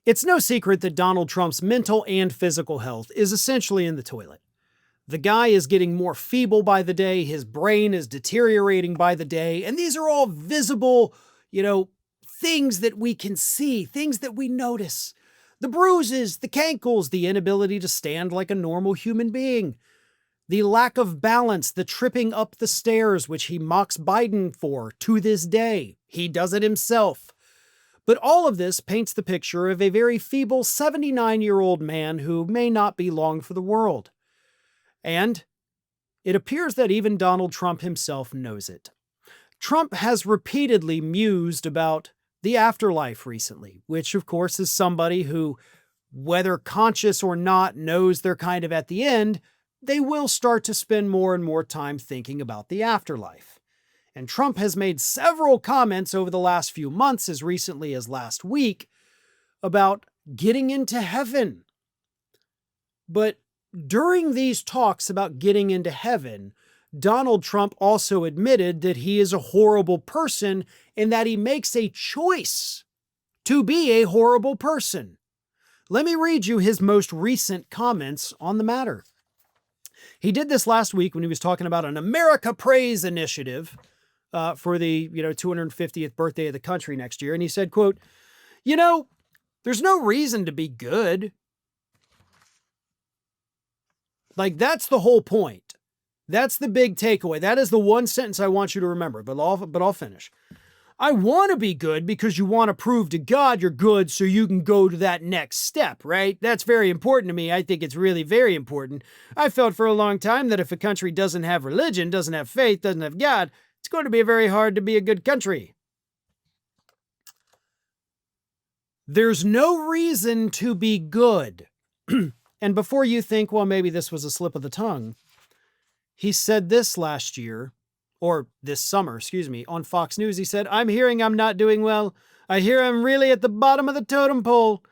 It's no secret that Donald Trump's mental and physical health is essentially in the toilet. The guy is getting more feeble by the day, his brain is deteriorating by the day, and these are all visible, things that we can see, things that we notice. The bruises, the cankles, the inability to stand like a normal human being, the lack of balance, the tripping up the stairs, which he mocks Biden for to this day. He does it himself. But all of this paints the picture of a very feeble 79-year-old man who may not be long for the world. And it appears that even Donald Trump himself knows it. Trump has repeatedly mused about the afterlife recently, which of course is somebody who, whether conscious or not, knows they're kind of at the end. They will start to spend more and more time thinking about the afterlife. And Trump has made several comments over the last few months, as recently as last week, about getting into heaven. But during these talks about getting into heaven, Donald Trump also admitted that he is a horrible person and that he makes a choice to be a horrible person. Let me read you his most recent comments on the matter. He did this last week when he was talking about an America Praise initiative for the 250th birthday of the country next year. And he said, quote, there's no reason to be good. Like, that's the whole point. That's the big takeaway. That is the one sentence I want you to remember, but I'll finish. I want to be good because you want to prove to God you're good so you can go to that next step, right? That's very important to me. I think it's really very important. I felt for a long time that if a country doesn't have religion, doesn't have faith, doesn't have God, it's going to be very hard to be a good country. There's no reason to be good. And before you think, well, maybe this was a slip of the tongue, he said this last year, or this summer, on Fox News. He said, I'm hearing I'm not doing well. I hear I'm really at the bottom of the totem pole.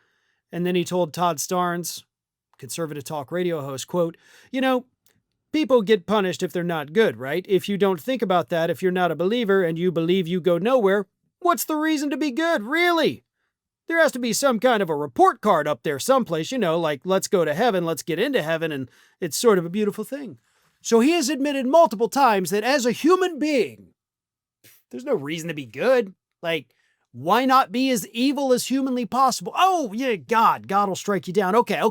And then he told Todd Starnes, conservative talk radio host, quote, people get punished if they're not good, right? If you don't think about that, if you're not a believer and you believe you go nowhere, what's the reason to be good, really? There has to be some kind of a report card up there someplace, like let's go to heaven, let's get into heaven, and it's sort of a beautiful thing. So he has admitted multiple times that as a human being, there's no reason to be good. Like, why not be as evil as humanly possible? Oh, yeah, God will strike you down. Okay.